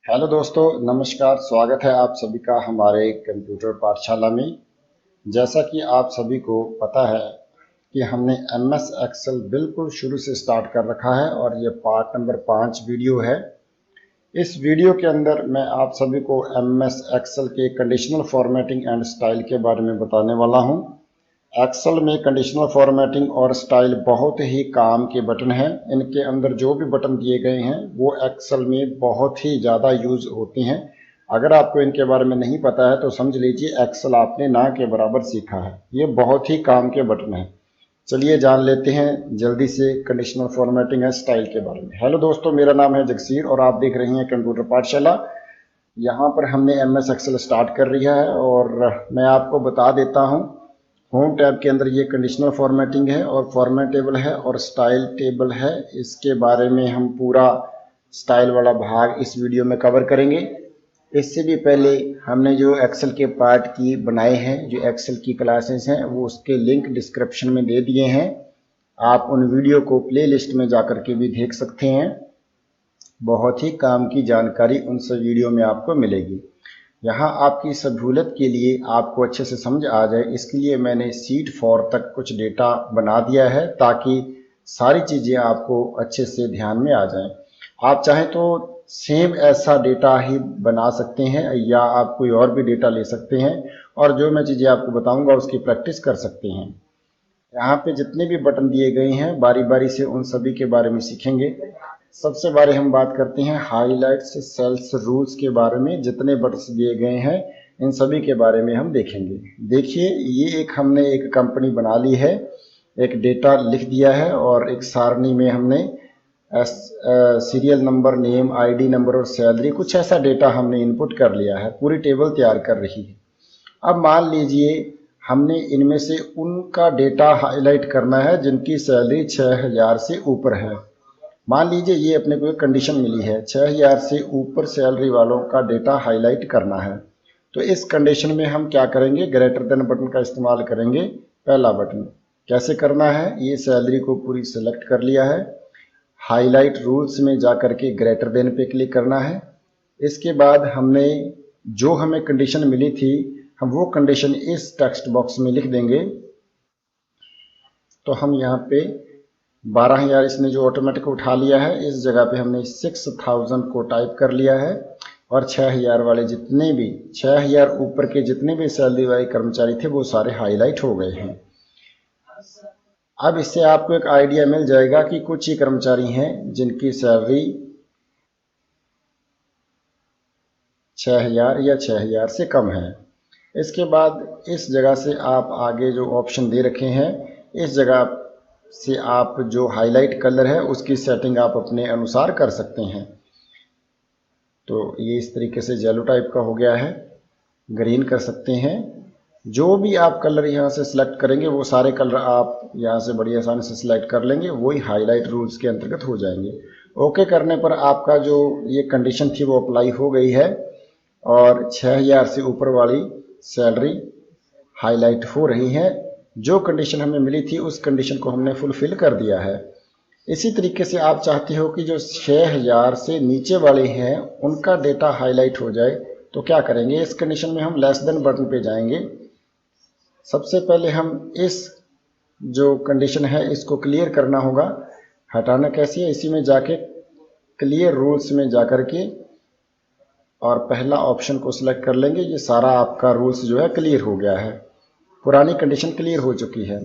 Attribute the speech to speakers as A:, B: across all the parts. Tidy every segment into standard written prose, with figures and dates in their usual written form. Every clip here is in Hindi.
A: हेलो दोस्तों, नमस्कार। स्वागत है आप सभी का हमारे कंप्यूटर पाठशाला में। जैसा कि आप सभी को पता है कि हमने MS एक्सेल बिल्कुल शुरू से स्टार्ट कर रखा है और ये पार्ट नंबर 5 वीडियो है। इस वीडियो के अंदर मैं आप सभी को MS एक्सेल के कंडीशनल फॉर्मेटिंग एंड स्टाइल के बारे में बताने वाला हूँ। एक्सेल में कंडीशनल फॉर्मेटिंग और स्टाइल बहुत ही काम के बटन हैं। इनके अंदर जो भी बटन दिए गए हैं वो एक्सेल में बहुत ही ज़्यादा यूज होते हैं। अगर आपको इनके बारे में नहीं पता है तो समझ लीजिए एक्सेल आपने ना के बराबर सीखा है। ये बहुत ही काम के बटन हैं। चलिए जान लेते हैं जल्दी से कंडीशनल फॉर्मेटिंग एंड स्टाइल के बारे में। हेलो दोस्तों, मेरा नाम है जगसीर और आप देख रहे हैं कंप्यूटर पाठशाला। यहाँ पर हमने MS एक्सेल स्टार्ट कर लिया है और मैं आपको बता देता हूँ। होम टैब के अंदर ये कंडीशनल फॉर्मेटिंग है और फॉर्मेट टेबल है और स्टाइल टेबल है। इसके बारे में हम पूरा स्टाइल वाला भाग इस वीडियो में कवर करेंगे। इससे भी पहले हमने जो एक्सेल के पार्ट की बनाए हैं, जो एक्सेल की क्लासेस हैं, वो उसके लिंक डिस्क्रिप्शन में दे दिए हैं। आप उन वीडियो को प्लेलिस्ट में जाकर के भी देख सकते हैं। बहुत ही काम की जानकारी उन सब वीडियो में आपको मिलेगी। यहाँ आपकी सहूलियत के लिए आपको अच्छे से समझ आ जाए, इसके लिए मैंने शीट 4 तक कुछ डेटा बना दिया है ताकि सारी चीज़ें आपको अच्छे से ध्यान में आ जाएं। आप चाहें तो सेम ऐसा डेटा ही बना सकते हैं या आप कोई और भी डेटा ले सकते हैं और जो मैं चीज़ें आपको बताऊंगा उसकी प्रैक्टिस कर सकते हैं। यहाँ पे जितने भी बटन दिए गए हैं बारी बारी से उन सभी के बारे में सीखेंगे। सबसे पहले हम बात करते हैं हाइलाइट्स, सेल्स, रूल्स के बारे में। जितने बटन दिए गए हैं इन सभी के बारे में हम देखेंगे। देखिए, ये हमने एक कंपनी बना ली है, एक डेटा लिख दिया है और एक सारणी में हमने serial number, name, ID number और सैलरी, कुछ ऐसा डेटा हमने इनपुट कर लिया है। पूरी टेबल तैयार कर रही है। अब मान लीजिए हमने इनमें से उनका डेटा हाईलाइट करना है जिनकी सैलरी 6000 से ऊपर है। मान लीजिए ये अपने को एक कंडीशन मिली है, 6000 से ऊपर सैलरी वालों का डेटा हाईलाइट करना है। तो इस कंडीशन में हम क्या करेंगे, ग्रेटर देन बटन का इस्तेमाल करेंगे। पहला बटन कैसे करना है, ये सैलरी को पूरी सेलेक्ट कर लिया है। हाईलाइट रूल्स में जाकर के ग्रेटर देन पे क्लिक करना है। इसके बाद हमने जो हमें कंडीशन मिली थी हम वो कंडीशन इस टेक्स्ट बॉक्स में लिख देंगे। तो हम यहाँ पे 12000 इसने जो ऑटोमेटिक उठा लिया है, इस जगह पे हमने 6000 को टाइप कर लिया है और 6000 वाले जितने भी 6000 ऊपर के जितने भी सैलरी वाले कर्मचारी थे वो सारे हाईलाइट हो गए हैं। अब इससे आपको एक आइडिया मिल जाएगा कि कुछ ही कर्मचारी हैं जिनकी सैलरी 6000 या 6000 से कम है। इसके बाद इस जगह से आप आगे जो ऑप्शन दे रखे हैं, इस जगह से आप जो हाईलाइट कलर है उसकी सेटिंग आप अपने अनुसार कर सकते हैं। तो ये इस तरीके से येलो टाइप का हो गया है, ग्रीन कर सकते हैं। जो भी आप कलर यहाँ से सिलेक्ट करेंगे वो सारे कलर आप यहाँ से बड़ी आसानी से सिलेक्ट कर लेंगे, वही हाईलाइट रूल्स के अंतर्गत हो जाएंगे। ओके करने पर आपका जो ये कंडीशन थी वो अप्लाई हो गई है और 6000 से ऊपर वाली सैलरी हाईलाइट हो रही है। जो कंडीशन हमें मिली थी उस कंडीशन को हमने फुलफिल कर दिया है। इसी तरीके से आप चाहते हो कि जो 6000 से नीचे वाले हैं उनका डेटा हाईलाइट हो जाए, तो क्या करेंगे, इस कंडीशन में हम लेस देन बटन पे जाएंगे। सबसे पहले हम इस जो कंडीशन है इसको क्लियर करना होगा। हटाना कैसे है, इसी में जाके क्लियर रूल्स में जाकर के और पहला ऑप्शन को सिलेक्ट कर लेंगे। ये सारा आपका रूल्स जो है क्लियर हो गया है, पुरानी कंडीशन क्लियर हो चुकी है।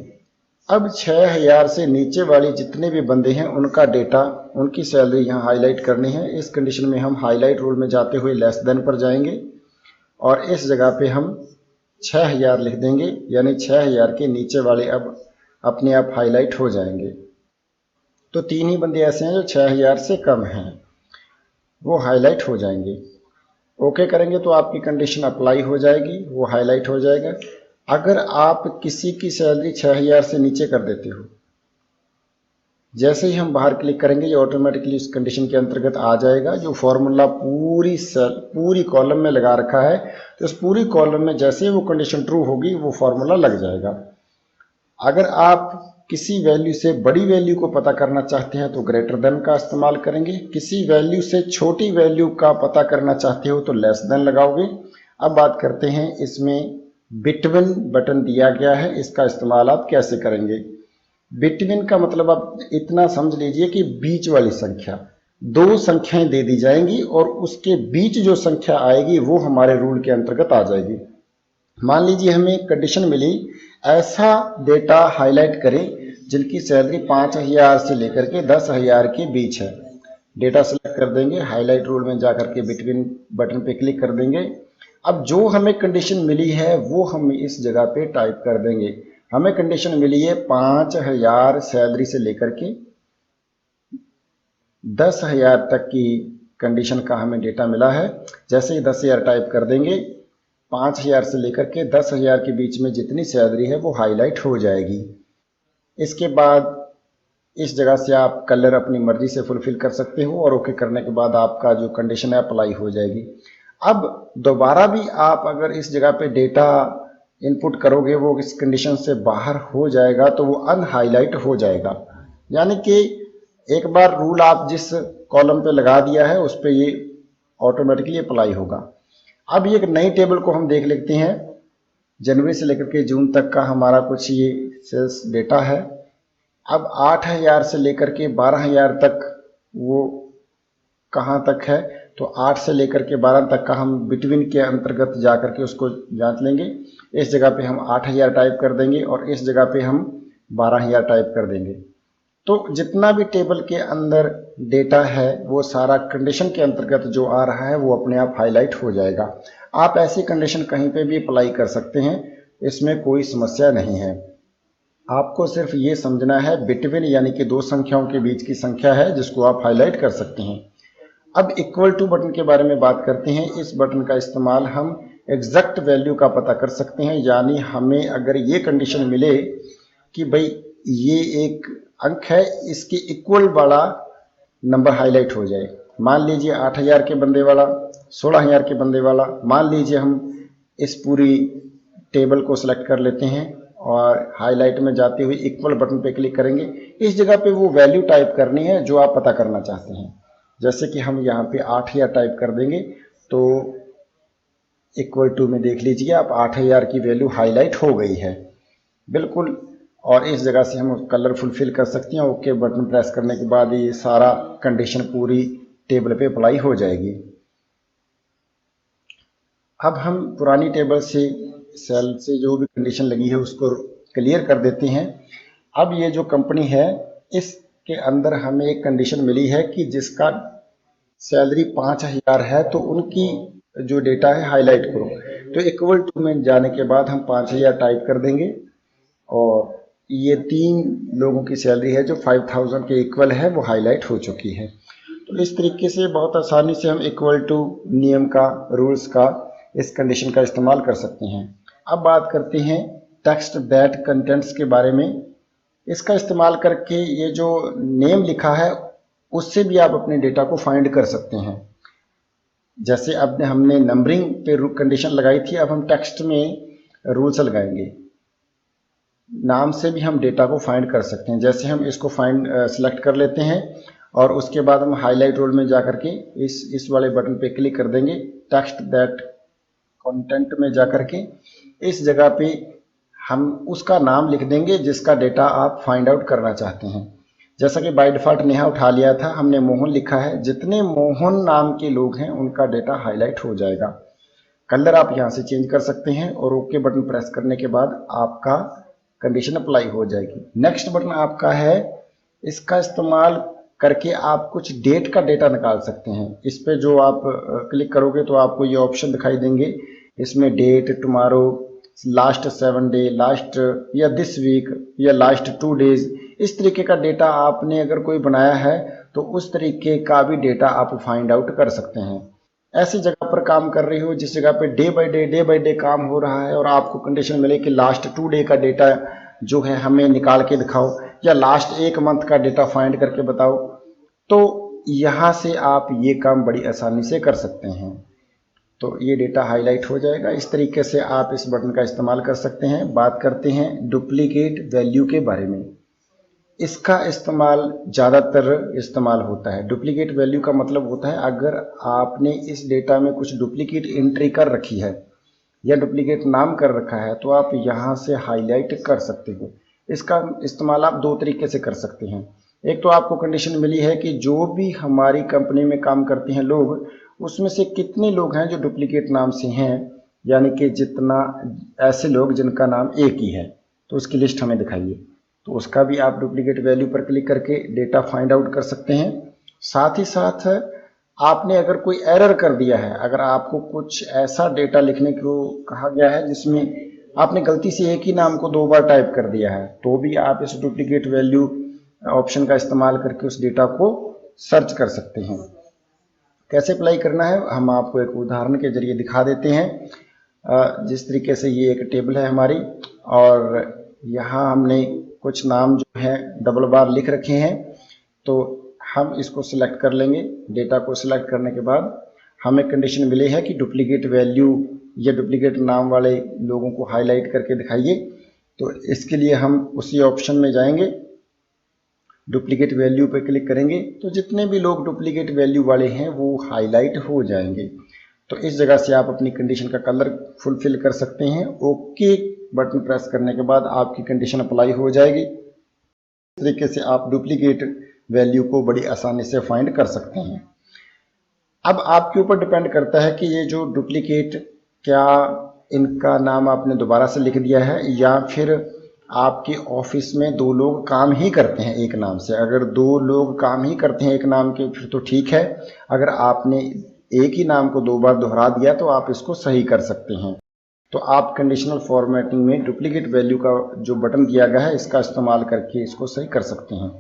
A: अब 6000 से नीचे वाली जितने भी बंदे हैं उनका डेटा, उनकी सैलरी यहाँ हाईलाइट करनी है। इस कंडीशन में हम हाईलाइट रूल में जाते हुए लेस देन पर जाएंगे और इस जगह पे हम 6000 लिख देंगे, यानी 6000 के नीचे वाले अब अपने आप हाईलाइट हो जाएंगे। तो 3 ही बंदे ऐसे हैं जो 6000 से कम हैं, वो हाईलाइट हो जाएंगे। ओके करेंगे तो आपकी कंडीशन अप्लाई हो जाएगी, वो हाईलाइट हो जाएगा। अगर आप किसी की सैलरी 6000 से नीचे कर देते हो, जैसे ही हम बाहर क्लिक करेंगे ये ऑटोमेटिकली इस कंडीशन के अंतर्गत आ जाएगा। जो फॉर्मूला पूरी कॉलम में लगा रखा है, तो उस पूरी कॉलम में जैसे ही वो कंडीशन ट्रू होगी वो फॉर्मूला लग जाएगा। अगर आप किसी वैल्यू से बड़ी वैल्यू को पता करना चाहते हैं तो ग्रेटर देन का इस्तेमाल करेंगे, किसी वैल्यू से छोटी वैल्यू का पता करना चाहते हो तो लेस देन लगाओगे। अब बात करते हैं इसमें बिटवीन बटन दिया गया है, इसका इस्तेमाल आप कैसे करेंगे। बिटवीन का मतलब आप इतना समझ लीजिए कि बीच वाली संख्या, दो संख्याएं दे दी जाएंगी और उसके बीच जो संख्या आएगी वो हमारे रूल के अंतर्गत आ जाएगी। मान लीजिए हमें कंडीशन मिली, ऐसा डेटा हाईलाइट करें जिनकी सैलरी 5,000 से लेकर के 10,000 के बीच है। डेटा सेलेक्ट कर देंगे, हाईलाइट रूल में जाकर के बिटवीन बटन पे क्लिक कर देंगे। अब जो हमें कंडीशन मिली है वो हम इस जगह पे टाइप कर देंगे। हमें कंडीशन मिली है 5,000 सैलरी से लेकर के 10,000 तक की कंडीशन का हमें डेटा मिला है। जैसे ही 10,000 टाइप कर देंगे, 5,000 से लेकर के 10,000 के बीच में जितनी सैलरी है वो हाईलाइट हो जाएगी। इसके बाद इस जगह से आप कलर अपनी मर्जी से फुलफिल कर सकते हो और ओके करने के बाद आपका जो कंडीशन है अप्लाई हो जाएगी। अब दोबारा भी आप अगर इस जगह पे डेटा इनपुट करोगे वो इस कंडीशन से बाहर हो जाएगा तो वो अनहाईलाइट हो जाएगा। यानी कि एक बार रूल आप जिस कॉलम पे लगा दिया है उस पे ये ऑटोमेटिकली अप्लाई होगा। अब ये एक नई टेबल को हम देख लेते हैं। जनवरी से लेकर के जून तक का हमारा कुछ ये सेल्स डेटा है। अब 8,000 से लेकर के 12,000 तक वो कहाँ तक है, तो 8 से लेकर के 12 तक का हम बिटवीन के अंतर्गत जा कर के उसको जांच लेंगे। इस जगह पे हम 8,000 टाइप कर देंगे और इस जगह पे हम 12,000 टाइप कर देंगे। तो जितना भी टेबल के अंदर डेटा है वो सारा कंडीशन के अंतर्गत जो आ रहा है वो अपने आप हाईलाइट हो जाएगा। आप ऐसी कंडीशन कहीं पे भी अप्लाई कर सकते हैं, इसमें कोई समस्या नहीं है। आपको सिर्फ ये समझना है बिटवीन यानी कि दो संख्याओं के बीच की संख्या है जिसको आप हाईलाइट कर सकते हैं। अब इक्वल टू बटन के बारे में बात करते हैं। इस बटन का इस्तेमाल हम एग्जैक्ट वैल्यू का पता कर सकते हैं, यानी हमें अगर ये कंडीशन मिले कि भाई ये एक अंक है, इसके इक्वल वाला नंबर हाईलाइट हो जाए। मान लीजिए 8,000 के बंदे वाला, 16,000 के बंदे वाला। मान लीजिए हम इस पूरी टेबल को सिलेक्ट कर लेते हैं और हाईलाइट में जाते हुए इक्वल बटन पे क्लिक करेंगे। इस जगह पे वो वैल्यू टाइप करनी है जो आप पता करना चाहते हैं। जैसे कि हम यहाँ पे 8,000 टाइप कर देंगे तो इक्वल टू में देख लीजिए आप 8,000 की वैल्यू हाईलाइट हो गई है बिल्कुल। और इस जगह से हम कलर फुलफिल कर सकते हैं। ओके बटन प्रेस करने के बाद ये सारा कंडीशन पूरी टेबल पे अप्लाई हो जाएगी। अब हम पुरानी टेबल से सेल से जो भी कंडीशन लगी है उसको क्लियर कर देते हैं। अब ये जो कंपनी है इसके अंदर हमें एक कंडीशन मिली है कि जिसका सैलरी 5,000 है तो उनकी जो डेटा है हाईलाइट करो। तो इक्वल टू में जाने के बाद हम 5,000 टाइप कर देंगे और ये 3 लोगों की सैलरी है जो 5,000 के इक्वल है वो हाईलाइट हो चुकी है। तो इस तरीके से बहुत आसानी से हम इक्वल टू नियम का, रूल्स का, इस कंडीशन का इस्तेमाल कर सकते हैं। अब बात करते हैं टेक्स्ट दैट कंटेंट्स के बारे में। इसका इस्तेमाल करके ये जो नेम लिखा है उससे भी आप अपने डेटा को फाइंड कर सकते हैं। जैसे अब हमने नंबरिंग पे कंडीशन लगाई थी, अब हम टेक्स्ट में रूल्स लगाएंगे। नाम से भी हम डेटा को फाइंड कर सकते हैं। जैसे हम इसको फाइंड सिलेक्ट कर लेते हैं और उसके बाद हम हाईलाइट रूल में जा करके इस वाले बटन पे क्लिक कर देंगे। टेक्स्ट दैट कंटेंट में जा करके इस जगह पे हम उसका नाम लिख देंगे जिसका डेटा आप फाइंड आउट करना चाहते हैं। जैसा कि बाय डिफॉल्ट नेहा उठा लिया था, हमने मोहन लिखा है। जितने मोहन नाम के लोग हैं उनका डेटा हाईलाइट हो जाएगा। कलर आप यहाँ से चेंज कर सकते हैं और ओके बटन प्रेस करने के बाद आपका कंडीशन अप्लाई हो जाएगी। नेक्स्ट बटन आपका है, इसका इस्तेमाल करके आप कुछ डेट का डेटा निकाल सकते हैं। इस पे जो आप क्लिक करोगे तो आपको ये ऑप्शन दिखाई देंगे। इसमें date, tomorrow, last 7 day, last या दिस वीक या लास्ट 2 डेज, इस तरीके का डेटा आपने अगर कोई बनाया है तो उस तरीके का भी डेटा आप फाइंड आउट कर सकते हैं। ऐसी जगह पर काम कर रही हो जिस जगह पे डे बाय डे काम हो रहा है और आपको कंडीशन मिले कि लास्ट 2 डे का डेटा जो है हमें निकाल के दिखाओ या लास्ट 1 मंथ का डेटा फाइंड करके बताओ, तो यहाँ से आप ये काम बड़ी आसानी से कर सकते हैं। तो ये डेटा हाईलाइट हो जाएगा। इस तरीके से आप इस बटन का इस्तेमाल कर सकते हैं। बात करते हैं डुप्लीकेट वैल्यू के बारे में। इसका इस्तेमाल ज़्यादातर इस्तेमाल होता है। डुप्लीकेट वैल्यू का मतलब होता है अगर आपने इस डेटा में कुछ डुप्लीकेट एंट्री कर रखी है या डुप्लीकेट नाम कर रखा है तो आप यहाँ से हाईलाइट कर सकते हो। इसका इस्तेमाल आप दो तरीके से कर सकते हैं। एक तो आपको कंडीशन मिली है कि जो भी हमारी कंपनी में काम करते हैं लोग, उसमें से कितने लोग हैं जो डुप्लीकेट नाम से हैं, यानी कि जितना ऐसे लोग जिनका नाम एक ही है तो उसकी लिस्ट हमें दिखाइए। तो उसका भी आप डुप्लीकेट वैल्यू पर क्लिक करके डेटा फाइंड आउट कर सकते हैं। साथ ही साथ आपने अगर कोई एरर कर दिया है, अगर आपको कुछ ऐसा डेटा लिखने को कहा गया है जिसमें आपने गलती से एक ही नाम को 2 बार टाइप कर दिया है, तो भी आप इस डुप्लीकेट वैल्यू ऑप्शन का इस्तेमाल करके उस डेटा को सर्च कर सकते हैं। कैसे अप्लाई करना है हम आपको एक उदाहरण के जरिए दिखा देते हैं। जिस तरीके से ये एक टेबल है हमारी और यहाँ हमने कुछ नाम जो है डबल बार लिख रखे हैं, तो हम इसको सिलेक्ट कर लेंगे। डेटा को सिलेक्ट करने के बाद हमें कंडीशन मिली है कि डुप्लीकेट वैल्यू या डुप्लीकेट नाम वाले लोगों को हाईलाइट करके दिखाइए। तो इसके लिए हम उसी ऑप्शन में जाएंगे, डुप्लीकेट वैल्यू पर क्लिक करेंगे तो जितने भी लोग डुप्लीकेट वैल्यू वाले हैं वो हाईलाइट हो जाएंगे। तो इस जगह से आप अपनी कंडीशन का कलर फुलफिल कर सकते हैं। ओके बटन प्रेस करने के बाद आपकी कंडीशन अप्लाई हो जाएगी। इस तरीके से आप डुप्लीकेट वैल्यू को बड़ी आसानी से फाइंड कर सकते हैं। अब आपके ऊपर डिपेंड करता है कि ये जो डुप्लीकेट, क्या इनका नाम आपने दोबारा से लिख दिया है या फिर आपके ऑफिस में 2 लोग काम ही करते हैं एक नाम से। अगर 2 लोग काम ही करते हैं एक नाम के फिर तो ठीक है। अगर आपने एक ही नाम को 2 बार दोहरा दिया तो आप इसको सही कर सकते हैं। तो आप कंडीशनल फॉर्मेटिंग में डुप्लीकेट वैल्यू का जो बटन दिया गया है इसका इस्तेमाल करके इसको सही कर सकते हैं।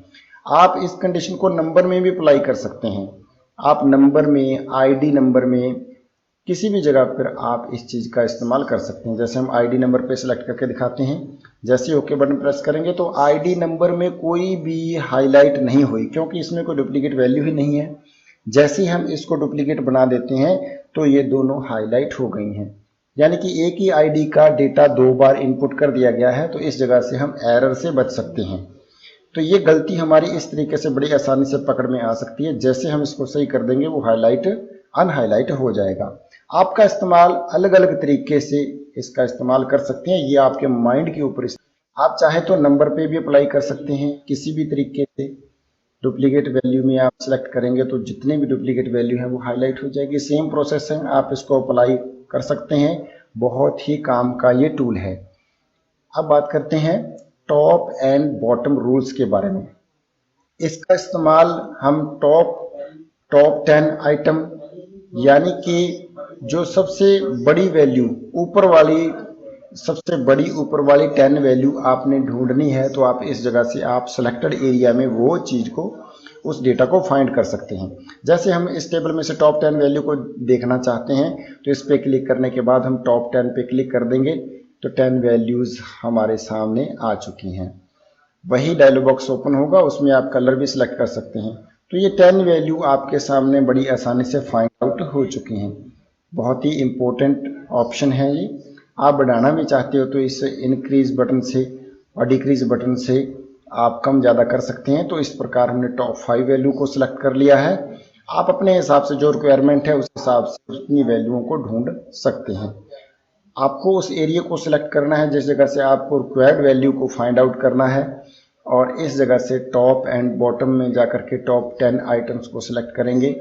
A: आप इस कंडीशन को नंबर में भी अप्लाई कर सकते हैं। आप नंबर में, आईडी नंबर में, किसी भी जगह पर आप इस चीज़ का इस्तेमाल कर सकते हैं। जैसे हम आईडी नंबर पे सिलेक्ट करके दिखाते हैं, जैसे ओके बटन प्रेस करेंगे तो आईडी नंबर में कोई भी हाईलाइट नहीं हुई क्योंकि इसमें कोई डुप्लीकेट वैल्यू ही नहीं है। जैसे ही हम इसको डुप्लीकेट बना देते हैं तो ये दोनों हाईलाइट हो गई हैं, यानी कि एक ही आईडी का डेटा 2 बार इनपुट कर दिया गया है। तो इस जगह से हम एरर से बच सकते हैं। तो ये गलती हमारी इस तरीके से बड़ी आसानी से पकड़ में आ सकती है। जैसे हम इसको सही कर देंगे वो हाईलाइट अनहाईलाइट हो जाएगा। आपका इस्तेमाल अलग अलग तरीके से इसका इस्तेमाल कर सकते हैं, ये आपके माइंड के ऊपर। आप चाहे तो नंबर पे भी अप्लाई कर सकते हैं किसी भी तरीके से। डुप्लीकेट वैल्यू में आप सेलेक्ट करेंगे तो जितने भी डुप्लीकेट वैल्यू है वो हाईलाइट हो जाएगी। सेम प्रोसेस है, आप इसको अप्लाई कर सकते हैं। बहुत ही काम का ये टूल है। अब बात करते हैं टॉप एंड बॉटम रूल्स के बारे में। इसका इस्तेमाल हम टॉप 10 आइटम, यानी कि जो सबसे बड़ी वैल्यू ऊपर वाली, सबसे बड़ी ऊपर वाली 10 वैल्यू आपने ढूंढनी है तो आप इस जगह से आप सिलेक्टेड एरिया में वो चीज़ को, उस डेटा को फाइंड कर सकते हैं। जैसे हम इस टेबल में से टॉप 10 वैल्यू को देखना चाहते हैं तो इस पर क्लिक करने के बाद हम टॉप 10 पे क्लिक कर देंगे तो 10 वैल्यूज़ हमारे सामने आ चुकी हैं। वही डायलॉग बॉक्स ओपन होगा, उसमें आप कलर भी सिलेक्ट कर सकते हैं। तो ये 10 वैल्यू आपके सामने बड़ी आसानी से फाइंड आउट हो चुकी हैं। बहुत ही इम्पोर्टेंट ऑप्शन है ये। आप बढ़ाना भी चाहते हो तो इस इंक्रीज बटन से और डिक्रीज बटन से आप कम ज़्यादा कर सकते हैं। तो इस प्रकार हमने टॉप 5 वैल्यू को सिलेक्ट कर लिया है। आप अपने हिसाब से जो रिक्वायरमेंट है उस हिसाब से उतनी वैल्यूओं को ढूंढ सकते हैं। आपको उस एरिया को सिलेक्ट करना है जिस जगह से आपको रिक्वायर्ड वैल्यू को फाइंड आउट करना है और इस जगह से टॉप एंड बॉटम में जाकर के टॉप 10 आइटम्स को सिलेक्ट करेंगे।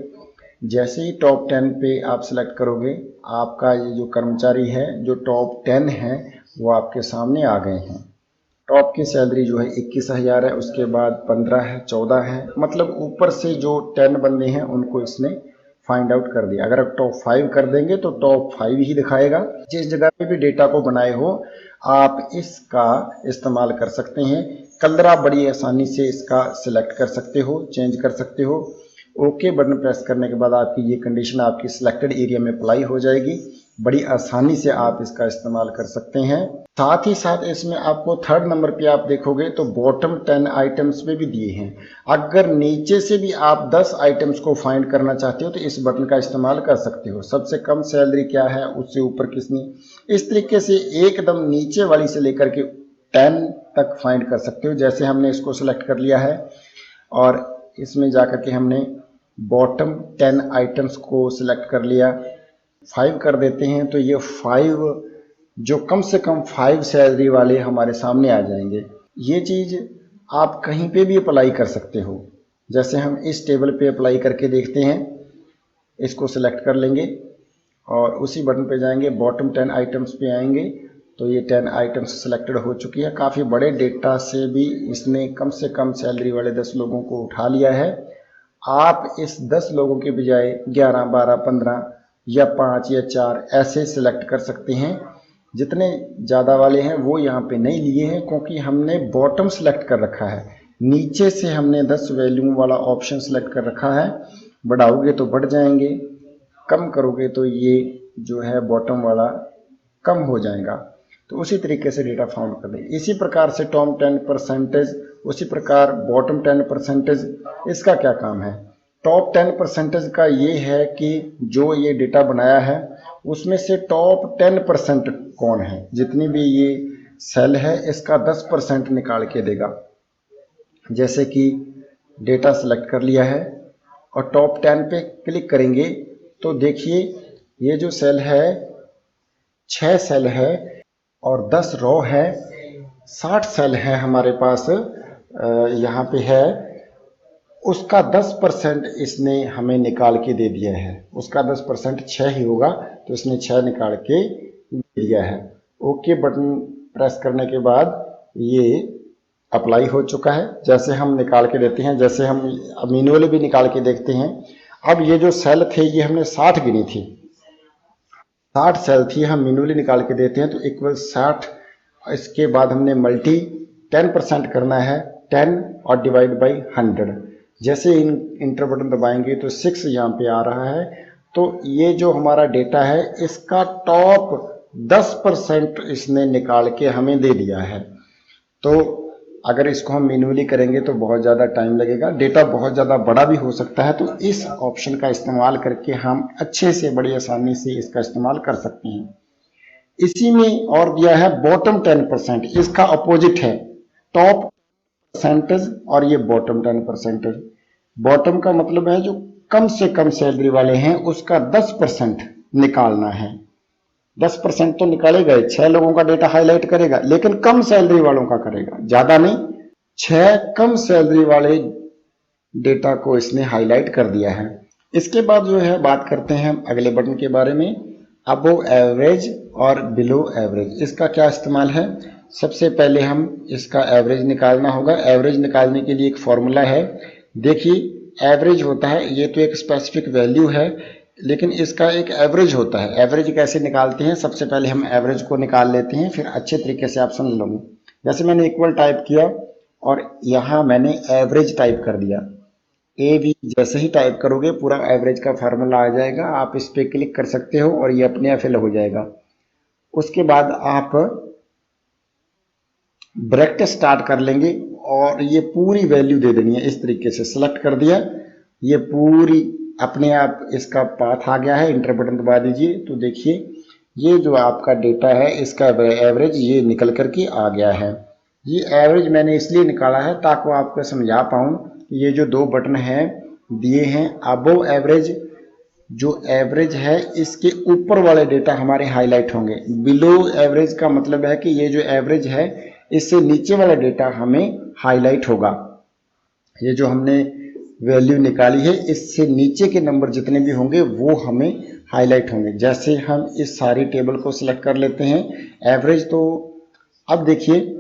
A: जैसे ही टॉप 10 पे आप सिलेक्ट करोगे, आपका ये जो कर्मचारी है जो टॉप 10 है वो आपके सामने आ गए हैं। टॉप की सैलरी जो है 21,000 है, उसके बाद 15 है, 14 है, मतलब ऊपर से जो 10 बंदे हैं उनको इसने फाइंड आउट कर दिया। अगर आप टॉप 5 कर देंगे तो टॉप 5 ही दिखाएगा। जिस जगह पे भी डेटा को बनाए हो आप इसका इस्तेमाल कर सकते हैं। कलर आप बड़ी आसानी से इसका सिलेक्ट कर सकते हो, चेंज कर सकते हो। ओके बटन प्रेस करने के बाद आपकी ये कंडीशन आपकी सिलेक्टेड एरिया में अप्लाई हो जाएगी। बड़ी आसानी से आप इसका इस्तेमाल कर सकते हैं। साथ ही साथ इसमें आपको 3rd नंबर पे आप देखोगे तो बॉटम 10 आइटम्स में भी दिए हैं। अगर नीचे से भी आप 10 आइटम्स को फाइंड करना चाहते हो तो इस बटन का इस्तेमाल कर सकते हो। सबसे कम सैलरी क्या है, उससे ऊपर किसनी, इस तरीके से एकदम नीचे वाली से लेकर के 10 तक फाइंड कर सकते हो। जैसे हमने इसको सिलेक्ट कर लिया है और इसमें जाकर के हमने बॉटम 10 आइटम्स को सिलेक्ट कर लिया, 5 कर देते हैं तो ये 5 जो कम से कम 5 सैलरी वाले हमारे सामने आ जाएंगे। ये चीज़ आप कहीं पे भी अप्लाई कर सकते हो। जैसे हम इस टेबल पे अप्लाई करके देखते हैं, इसको सिलेक्ट कर लेंगे और उसी बटन पे जाएंगे, बॉटम 10 आइटम्स पे आएंगे तो ये 10 आइटम्स सिलेक्टेड हो चुकी है। काफ़ी बड़े डेटा से भी इसने कम से कम सैलरी वाले 10 लोगों को उठा लिया है। आप इस 10 लोगों के बजाय 11, 12, 15 या 5 या 4 ऐसे सिलेक्ट कर सकते हैं। जितने ज़्यादा वाले हैं वो यहाँ पे नहीं लिए हैं क्योंकि हमने बॉटम सेलेक्ट कर रखा है। नीचे से हमने 10 वैल्यू वाला ऑप्शन सेलेक्ट कर रखा है। बढ़ाओगे तो बढ़ जाएंगे, कम करोगे तो ये जो है बॉटम वाला कम हो जाएगा। तो उसी तरीके से डेटा फाउंड कर दें। इसी प्रकार से टॉप 10%, उसी प्रकार बॉटम 10%, इसका क्या काम है? टॉप 10% का ये है कि जो ये डेटा बनाया है उसमें से टॉप 10% कौन है, जितनी भी ये सेल है इसका 10% निकाल के देगा। जैसे कि डेटा सेलेक्ट कर लिया है और टॉप 10 पे क्लिक करेंगे तो देखिए ये जो सेल है 6 सेल है और 10 रो है, 60 सेल है हमारे पास यहाँ पे है, उसका 10% इसने हमें निकाल के दे दिया है। उसका 10% 6 ही होगा तो इसने 6 निकाल के दे दिया है। ओके बटन प्रेस करने के बाद ये अप्लाई हो चुका है। जैसे हम निकाल के देते हैं, जैसे हम मैन्युअली भी निकाल के देखते हैं। अब ये जो सेल थे ये हमने 60 गिनी थी, 60 सेल थी, हम मैन्युअली निकाल के देते हैं तो इक्वल 60। इसके बाद हमने मल्टी 10% करना है, 10 और डिवाइड बाई 100। जैसे इंटर बटन दबाएंगे तो 6 यहाँ पे आ रहा है। तो ये जो हमारा डेटा है इसका टॉप 10% इसने निकाल के हमें दे दिया है। तो अगर इसको हम मैन्युअली करेंगे तो बहुत ज़्यादा टाइम लगेगा, डेटा बहुत ज़्यादा बड़ा भी हो सकता है। तो इस ऑप्शन का इस्तेमाल करके हम अच्छे से बड़ी आसानी से इसका इस्तेमाल कर सकते हैं। इसी में और दिया है बॉटम 10%, इसका अपोजिट है टॉप परसेंटेज और ये बॉटम 10%। बॉटम का मतलब है जो कम से कम सैलरी वाले हैं उसका 10% निकालना है। 10% तो निकालेगा, 6 लोगों का डेटा हाईलाइट करेगा लेकिन कम सैलरी वालों का करेगा, ज्यादा नहीं। 6 कम सैलरी वाले डेटा को इसने हाईलाइट कर दिया है। इसके बाद जो है बात करते हैं हम अगले बटन के बारे में, अबव एवरेज और बिलो एवरेज। इसका क्या इस्तेमाल है? सबसे पहले हम इसका एवरेज निकालना होगा। एवरेज निकालने के लिए एक फॉर्मूला है। देखिए एवरेज होता है, ये तो एक स्पेसिफिक वैल्यू है लेकिन इसका एक एवरेज होता है। एवरेज कैसे निकालते हैं? सबसे पहले हम एवरेज को निकाल लेते हैं, फिर अच्छे तरीके से आप समझ लोगे। जैसे मैंने इक्वल टाइप किया और यहाँ मैंने एवरेज टाइप कर दिया। ए बी जैसे ही टाइप करोगे पूरा एवरेज का फार्मूला आ जाएगा। आप इस पर क्लिक कर सकते हो और ये अपने आप फिल हो जाएगा। उसके बाद आप ब्रैकेट स्टार्ट कर लेंगे और ये पूरी वैल्यू दे देनी है। इस तरीके से सिलेक्ट कर दिया, ये पूरी अपने आप इसका पाथ आ गया है। इंटर बटन दबा दीजिए तो देखिए ये जो आपका डेटा है इसका एवरेज ये निकल करके आ गया है। ये एवरेज मैंने इसलिए निकाला है ताकि आपको समझा पाऊँ कि ये जो 2 बटन हैं दिए हैं, अबव एवरेज जो एवरेज है इसके ऊपर वाले डेटा हमारे हाईलाइट होंगे। बिलो एवरेज का मतलब है कि ये जो एवरेज है इससे नीचे वाला डेटा हमें हाईलाइट होगा। ये जो हमने वैल्यू निकाली है इससे नीचे के नंबर जितने भी होंगे वो हमें हाईलाइट होंगे। जैसे हम इस सारी टेबल को सिलेक्ट कर लेते हैं एवरेज, तो अब देखिए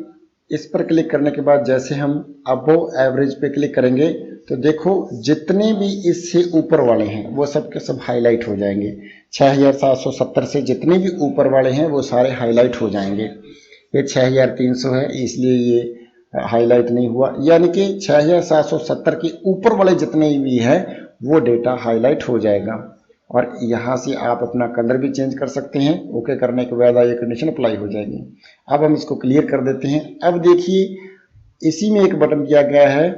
A: इस पर क्लिक करने के बाद जैसे हम अबव एवरेज पे क्लिक करेंगे तो देखो जितने भी इससे ऊपर वाले हैं वो सब के सब हाईलाइट हो जाएंगे। 6770 से जितने भी ऊपर वाले हैं वो सारे हाईलाइट हो जाएंगे। ये 6300 है इसलिए ये हाईलाइट नहीं हुआ, यानी कि 6770 के ऊपर वाले जितने भी हैं वो डेटा हाईलाइट हो जाएगा। और यहाँ से आप अपना कलर भी चेंज कर सकते हैं। ओके करने के बाद ये कंडीशन अप्लाई हो जाएगी। अब हम इसको क्लियर कर देते हैं। अब देखिए इसी में एक बटन दिया गया है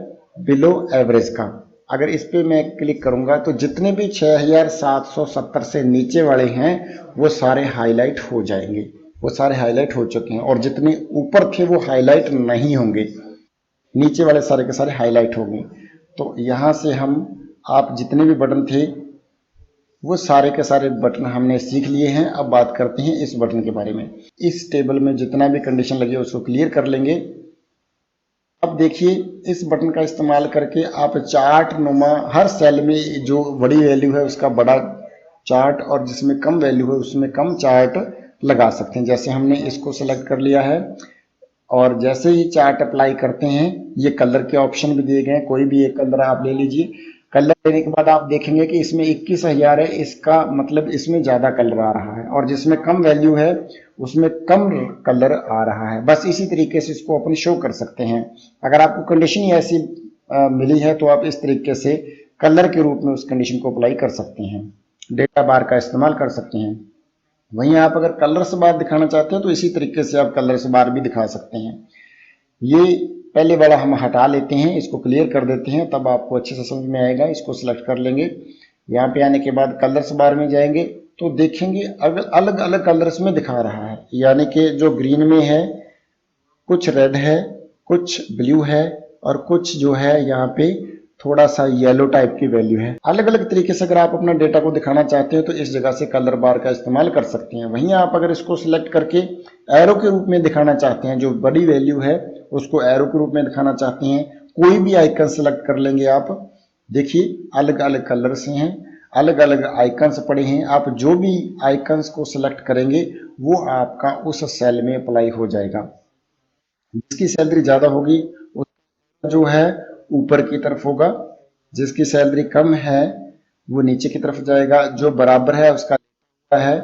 A: बिलो एवरेज का। अगर इस पे मैं क्लिक करूंगा तो जितने भी 6770 से नीचे वाले हैं वो सारे हाईलाइट हो जाएंगे। वो सारे हाईलाइट हो चुके हैं, और जितने ऊपर थे वो हाईलाइट नहीं होंगे, नीचे वाले सारे के सारे हाईलाइट होंगे। तो यहाँ से हम आप जितने भी बटन थे वो सारे के सारे बटन हमने सीख लिए हैं। अब बात करते हैं इस बटन के बारे में। इस टेबल में जितना भी कंडीशन लगी है उसको क्लियर कर लेंगे। अब देखिए, इस बटन का इस्तेमाल करके आप चार्ट नुमा हर सेल में जो बड़ी वैल्यू है उसका बड़ा चार्ट, और जिसमें कम वैल्यू है उसमें कम चार्ट लगा सकते हैं। जैसे हमने इसको सेलेक्ट कर लिया है, और जैसे ही चार्ट अप्लाई करते हैं, ये कलर के ऑप्शन भी दिए गए हैं, कोई भी एक कलर आप ले लीजिए। कलर लेने के बाद आप देखेंगे कि इसमें 21,000 है, इसका मतलब इसमें ज़्यादा कलर आ रहा है, और जिसमें कम वैल्यू है उसमें कम कलर आ रहा है। बस इसी तरीके से इसको अपन शो कर सकते हैं। अगर आपको कंडीशन ही ऐसी मिली है तो आप इस तरीके से कलर के रूप में उस कंडीशन को अप्लाई कर सकते हैं, डेटा बार का इस्तेमाल कर सकते हैं। वहीं आप अगर कलर्स बार दिखाना चाहते हैं तो इसी तरीके से आप कलर्स बार भी दिखा सकते हैं। ये पहले वाला हम हटा लेते हैं, इसको क्लियर कर देते हैं, तब आपको अच्छे से समझ में आएगा। इसको सिलेक्ट कर लेंगे। यहाँ पे आने के बाद कलर्स बार में जाएंगे तो देखेंगे अगर अलग अलग कलर्स में दिखा रहा है, यानी कि जो ग्रीन में है, कुछ रेड है, कुछ ब्लू है, और कुछ जो है यहाँ पे थोड़ा सा येलो टाइप की वैल्यू है। अलग अलग तरीके से अगर आप अपना डेटा को दिखाना चाहते हैं तो इस जगह से कलर बार का इस्तेमाल कर सकते हैं। वहीं आप अगर इसको सिलेक्ट करके एरो के रूप में दिखाना चाहते हैं, जो बड़ी वैल्यू है उसको एरो के रूप में दिखाना चाहते हैं, कोई भी आइकन सिलेक्ट कर लेंगे आप। देखिए अलग अलग कलर्स हैं, अलग अलग आइकन्स पड़े हैं। आप जो भी आइकन्स को सिलेक्ट करेंगे वो आपका उस सेल में अप्लाई हो जाएगा। जिसकी सैलरी ज्यादा होगी उसका जो है ऊपर की तरफ होगा, जिसकी सैलरी कम है वो नीचे की तरफ जाएगा, जो बराबर है उसका है।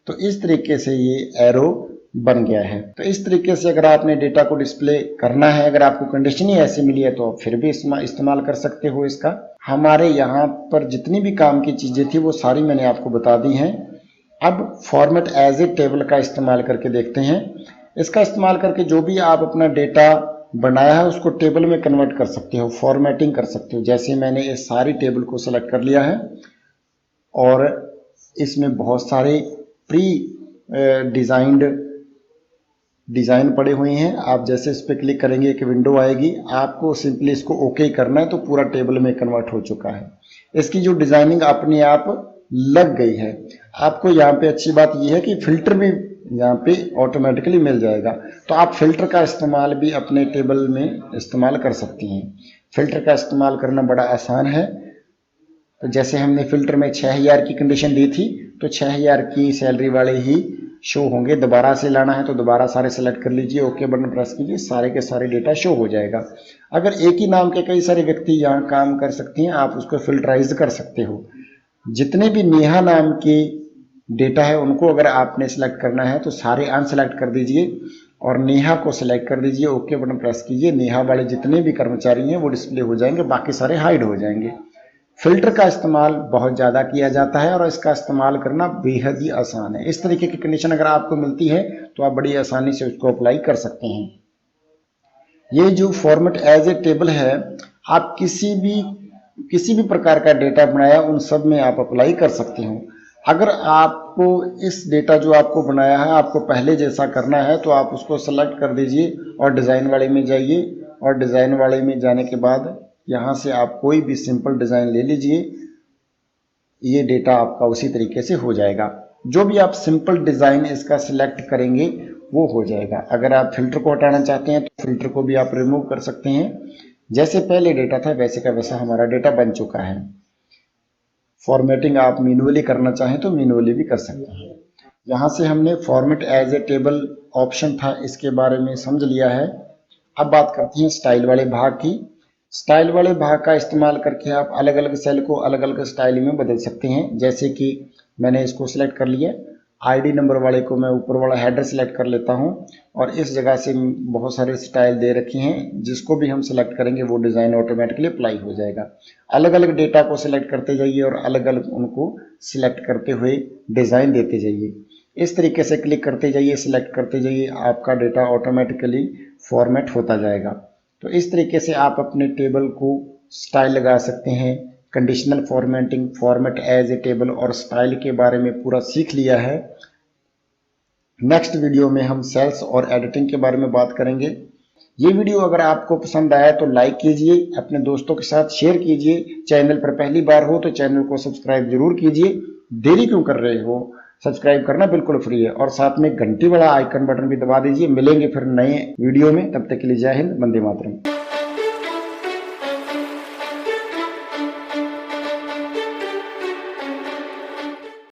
A: तो इस तरीके से ये एरो बन गया है। तो इस तरीके से अगर आपने डेटा को डिस्प्ले करना है, अगर आपको कंडीशन ही ऐसी मिली है तो आप फिर भी इस्तेमाल कर सकते हो इसका। हमारे यहाँ पर जितनी भी काम की चीजें थी वो सारी मैंने आपको बता दी हैं। अब फॉर्मेट एज ए टेबल का इस्तेमाल करके देखते हैं। इसका इस्तेमाल करके जो भी आप अपना डेटा बनाया है उसको टेबल में कन्वर्ट कर सकते हो, फॉर्मेटिंग कर सकते हो। जैसे मैंने इस सारी टेबल को सेलेक्ट कर लिया है, और इसमें बहुत सारे प्री डिज़ाइन पड़े हुए हैं। आप जैसे इस पर क्लिक करेंगे एक विंडो आएगी, आपको सिंपली इसको ओके करना है तो पूरा टेबल में कन्वर्ट हो चुका है। इसकी जो डिज़ाइनिंग अपने आप लग गई है। आपको यहाँ पे अच्छी बात यह है कि फिल्टर भी यहाँ पे ऑटोमेटिकली मिल जाएगा, तो आप फिल्टर का इस्तेमाल भी अपने टेबल में इस्तेमाल कर सकती हैं। फिल्टर का इस्तेमाल करना बड़ा आसान है। तो जैसे हमने फिल्टर में 6000 की कंडीशन दी थी, तो 6000 की सैलरी वाले ही शो होंगे। दोबारा से लाना है तो दोबारा सारे सेलेक्ट कर लीजिए, ओके बटन प्रेस कीजिए, सारे के सारे डेटा शो हो जाएगा। अगर एक ही नाम के कई सारे व्यक्ति यहाँ काम कर सकती हैं, आप उसको फिल्टराइज कर सकते हो। जितने भी नेहा नाम के डेटा है उनको अगर आपने सेलेक्ट करना है तो सारे अनसेलेक्ट कर दीजिए और नेहा को सिलेक्ट कर दीजिए, ओके बटन प्रेस कीजिए। नेहा वाले जितने भी कर्मचारी हैं वो डिस्प्ले हो जाएंगे, बाकी सारे हाइड हो जाएंगे। फिल्टर का इस्तेमाल बहुत ज़्यादा किया जाता है और इसका इस्तेमाल करना बेहद ही आसान है। इस तरीके की कंडीशन अगर आपको मिलती है तो आप बड़ी आसानी से उसको अप्लाई कर सकते हैं। ये जो फॉर्मेट एज ए टेबल है, आप किसी भी प्रकार का डेटा बनाया उन सब में आप अप्लाई कर सकते हो। अगर आपको इस डेटा जो आपको बनाया है आपको पहले जैसा करना है तो आप उसको सेलेक्ट कर दीजिए और डिज़ाइन वाले में जाइए, और डिज़ाइन वाले में जाने के बाद यहाँ से आप कोई भी सिंपल डिज़ाइन ले लीजिए। ये डेटा आपका उसी तरीके से हो जाएगा। जो भी आप सिंपल डिज़ाइन इसका सिलेक्ट करेंगे वो हो जाएगा। अगर आप फिल्टर को हटाना चाहते हैं तो फिल्टर को भी आप रिमूव कर सकते हैं। जैसे पहले डेटा था वैसे का वैसा हमारा डेटा बन चुका है। फॉर्मेटिंग आप मैन्युअली करना चाहें तो मैन्युअली भी कर सकते हैं। यहाँ से हमने format as a table option था इसके बारे में समझ लिया है। अब बात करते हैं स्टाइल वाले भाग की। स्टाइल वाले भाग का इस्तेमाल करके आप अलग अलग सेल को अलग अलग स्टाइल में बदल सकते हैं। जैसे कि मैंने इसको सिलेक्ट कर लिया, आईडी नंबर वाले को मैं ऊपर वाला हेडर सेलेक्ट कर लेता हूं, और इस जगह से बहुत सारे स्टाइल दे रखे हैं, जिसको भी हम सेलेक्ट करेंगे वो डिज़ाइन ऑटोमेटिकली अप्लाई हो जाएगा। अलग अलग डेटा को सिलेक्ट करते जाइए और अलग अलग उनको सिलेक्ट करते हुए डिज़ाइन देते जाइए। इस तरीके से क्लिक करते जाइए, सिलेक्ट करते जाइए, आपका डेटा ऑटोमेटिकली फॉर्मेट होता जाएगा। तो इस तरीके से आप अपने टेबल को स्टाइल लगा सकते हैं। Conditional formatting, format as a table और स्टाइल के बारे में पूरा सीख लिया है। नेक्स्ट वीडियो में हम सेल्स और एडिटिंग के बारे में बात करेंगे। ये वीडियो अगर आपको पसंद आया तो लाइक कीजिए, अपने दोस्तों के साथ शेयर कीजिए। चैनल पर पहली बार हो तो चैनल को सब्सक्राइब जरूर कीजिए। देरी क्यों कर रहे हो, सब्सक्राइब करना बिल्कुल फ्री है और साथ में घंटी वाला आइकन बटन भी दबा दीजिए। मिलेंगे फिर नए वीडियो में, तब तक के लिए जय हिंद, वंदे मातरम।